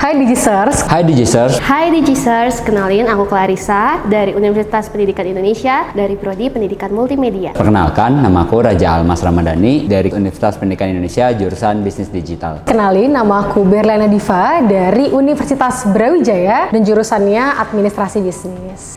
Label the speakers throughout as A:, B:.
A: Hai Digisers.
B: Hai Digisers.
C: Hai Digisers, kenalin aku Clarissa dari Universitas Pendidikan Indonesia dari Prodi Pendidikan Multimedia.
B: Perkenalkan, nama aku Raja Almas Ramadhani dari Universitas Pendidikan Indonesia jurusan Bisnis Digital.
A: Kenalin, nama aku Berliana Diva dari Universitas Brawijaya dan jurusannya Administrasi Bisnis.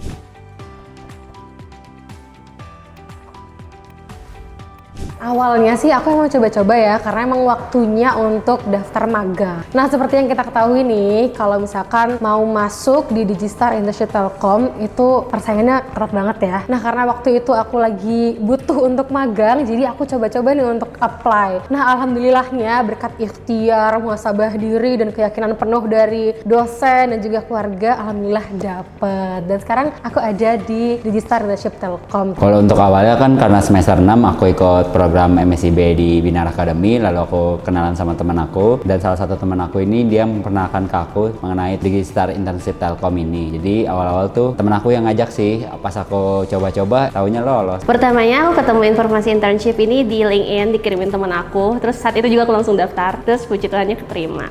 A: Awalnya sih aku emang coba-coba ya, karena emang waktunya untuk daftar magang. Nah, seperti yang kita ketahui nih, kalau misalkan mau masuk di Digistar Internship Telkom, itu persaingannya ketat banget ya. Nah, karena waktu itu aku lagi butuh untuk magang, jadi aku coba-coba nih untuk apply. Nah, alhamdulillahnya berkat ikhtiar, muhasabah diri, dan keyakinan penuh dari dosen dan juga keluarga, alhamdulillah dapet. Dan sekarang aku ada di Digistar Internship Telkom.
B: Kalau untuk awalnya kan karena semester 6 aku ikut program MSIB di Binar Academy, lalu aku kenalan sama teman aku, dan salah satu teman aku ini dia memperkenalkan ke aku mengenai Digistar Internship Telkom ini. Jadi awal-awal tuh teman aku yang ngajak sih, pas aku coba-coba taunya lolos.
C: Pertamanya aku ketemu informasi internship ini di LinkedIn, dikirimin teman aku, terus saat itu juga aku langsung daftar, terus puji Tuhannya keterima.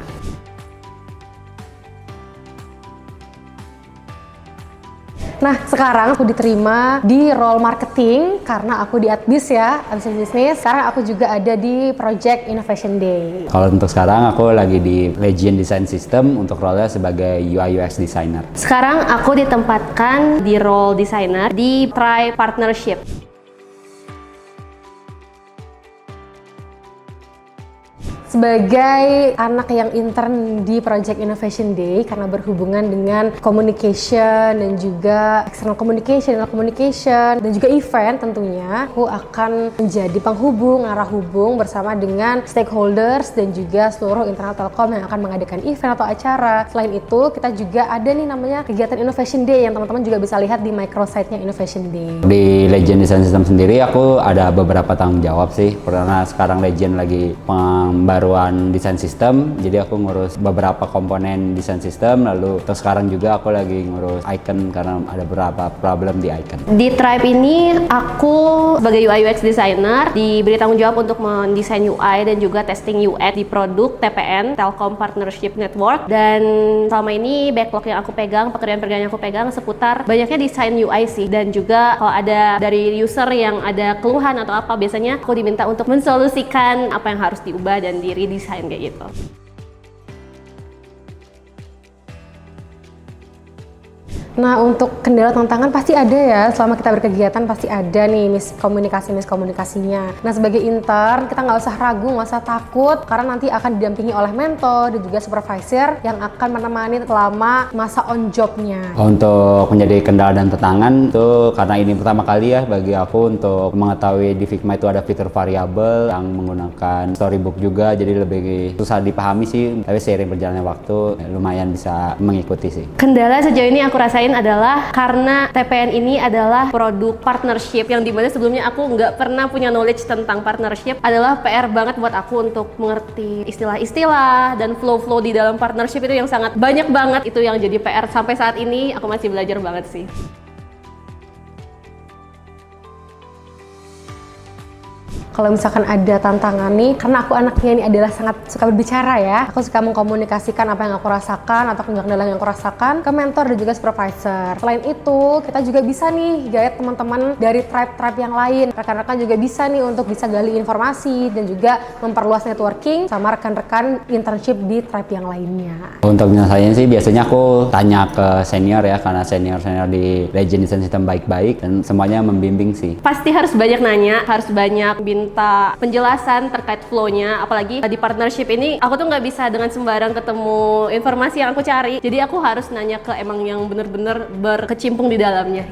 A: Nah, sekarang aku diterima di role marketing karena aku di Adbis ya, Adbis Bisnis. Sekarang aku juga ada di Project Innovation Day.
B: Kalau untuk sekarang aku lagi di Legion Design System untuk role-nya sebagai UI UX designer.
C: Sekarang aku ditempatkan di role designer di Tribe Partnership.
A: Sebagai anak yang intern di Project Innovation Day, karena berhubungan dengan communication dan juga external communication, dan juga event tentunya, aku akan menjadi penghubung, arah hubung bersama dengan stakeholders dan juga seluruh internal Telkom yang akan mengadakan event atau acara. Selain itu, kita juga ada nih namanya kegiatan Innovation Day yang teman-teman juga bisa lihat di microsite-nya Innovation Day.
B: Di Legion Design System sendiri aku ada beberapa tanggung jawab sih, karena sekarang Legion lagi pembaruan desain sistem, jadi aku ngurus beberapa komponen desain sistem. Lalu terus sekarang juga aku lagi ngurus icon karena ada beberapa problem di icon.
C: Di Tribe ini aku sebagai UI UX designer diberi tanggung jawab untuk mendesain UI dan juga testing UX di produk TPN Telkom Partnership Network. Dan selama ini backlog yang aku pegang, pekerjaan-pekerjaan yang aku pegang seputar banyaknya desain UI sih, dan juga kalau ada dari user yang ada keluhan atau apa, biasanya aku diminta untuk mensolusikan apa yang harus diubah dan di redesign kayak gitu.
A: Nah, untuk kendala tantangan pasti ada ya, selama kita berkegiatan pasti ada nih miskomunikasinya. Nah, sebagai intern kita nggak usah ragu, nggak usah takut, karena nanti akan didampingi oleh mentor dan juga supervisor yang akan menemani selama masa on jobnya.
B: Untuk menjadi kendala dan tantangan itu karena ini pertama kali ya bagi aku untuk mengetahui di Figma itu ada fitur variabel yang menggunakan storybook juga, jadi lebih susah dipahami sih, tapi seiring berjalannya waktu lumayan bisa mengikuti sih.
C: Kendala sejauh ini aku rasain adalah karena TPN ini adalah produk partnership yang dimana sebelumnya aku nggak pernah punya knowledge tentang partnership. Adalah PR banget buat aku untuk mengerti istilah-istilah dan flow-flow di dalam partnership itu yang sangat banyak banget. Itu yang jadi PR sampai saat ini, aku masih belajar banget sih.
A: Kalau misalkan ada tantangan nih, karena aku anaknya ini adalah sangat suka berbicara ya, aku suka mengkomunikasikan apa yang aku rasakan atau kendala yang aku rasakan ke mentor dan juga supervisor. Selain itu, kita juga bisa nih guide teman-teman dari tribe-tribe yang lain. Rekan-rekan juga bisa nih untuk bisa gali informasi dan juga memperluas networking sama rekan-rekan internship di tribe yang lainnya.
B: Untuk penyelesaian sih biasanya aku tanya ke senior ya, karena senior-senior di Legion Design System baik-baik dan semuanya membimbing sih.
C: Pasti harus banyak nanya, harus banyak minta penjelasan terkait flow-nya. Apalagi di partnership ini aku tuh nggak bisa dengan sembarang ketemu informasi yang aku cari, jadi aku harus nanya ke emang yang bener-bener berkecimpung di dalamnya.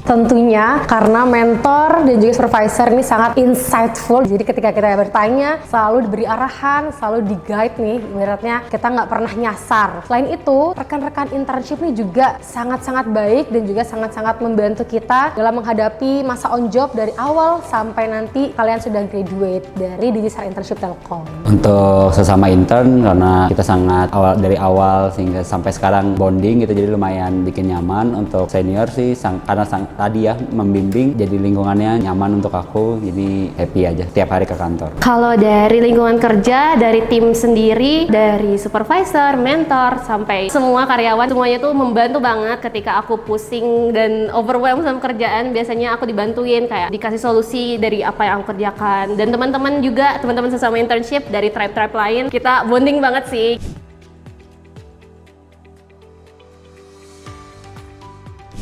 A: Tentunya karena mentor dan juga supervisor ini sangat insightful, jadi ketika kita bertanya selalu diberi arahan, selalu di-guide nih, ibaratnya kita nggak pernah nyasar. Selain itu, rekan-rekan internship ini juga sangat-sangat baik dan juga sangat-sangat membantu kita dalam menghadapi masa on job dari awal sampai nanti kalian sudah graduate dari Digistar Internship Telkom.
B: Untuk sesama intern, karena kita sangat dari awal sehingga sampai sekarang bonding gitu, jadi lumayan bikin nyaman. Untuk senior sih karena tadi ya, membimbing, jadi lingkungannya nyaman untuk aku, jadi happy aja tiap hari ke kantor.
C: Kalau dari lingkungan kerja, dari tim sendiri, dari supervisor, mentor, sampai semua karyawan, semuanya tuh membantu banget ketika aku pusing dan overwhelmed sama kerjaan. Biasanya aku dibantuin, kayak dikasih solusi dari apa yang aku kerjakan. Dan teman-teman juga, teman-teman sesama internship dari tribe-tribe lain, kita bonding banget sih.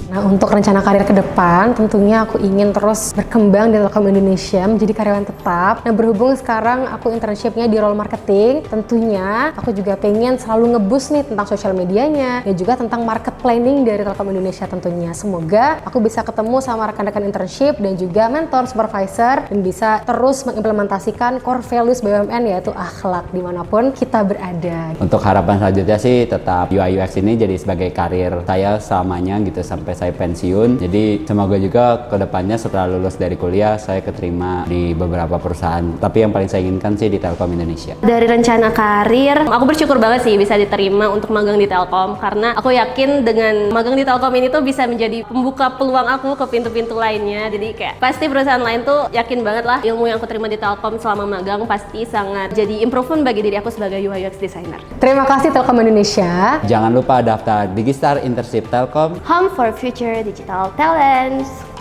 A: Nah, untuk rencana karir ke depan, tentunya aku ingin terus berkembang di Telkom Indonesia menjadi karyawan tetap. Nah, berhubung sekarang aku internshipnya di role marketing, tentunya aku juga pengen selalu nge-boost nih tentang sosial medianya, dan juga tentang market planning dari Telkom Indonesia tentunya. Semoga aku bisa ketemu sama rekan-rekan internship dan juga mentor, supervisor, dan bisa terus mengimplementasikan core values BUMN, yaitu akhlak dimanapun kita berada.
B: Untuk harapan selanjutnya sih tetap UI UX ini jadi sebagai karir saya selamanya gitu sampai saya pensiun. Jadi semoga juga kedepannya setelah lulus dari kuliah saya keterima di beberapa perusahaan. Tapi yang paling saya inginkan sih di Telkom Indonesia.
C: Dari rencana karir, aku bersyukur banget sih bisa diterima untuk magang di Telkom, karena aku yakin dengan magang di Telkom ini tuh bisa menjadi pembuka peluang aku ke pintu-pintu lainnya. Jadi kayak pasti perusahaan lain tuh yakin banget lah ilmu yang aku terima di Telkom selama magang pasti sangat jadi improvement bagi diri aku sebagai UI UX designer.
A: Terima kasih Telkom Indonesia.
B: Jangan lupa daftar Digistar Internship Telkom.
C: Home for future digital talents.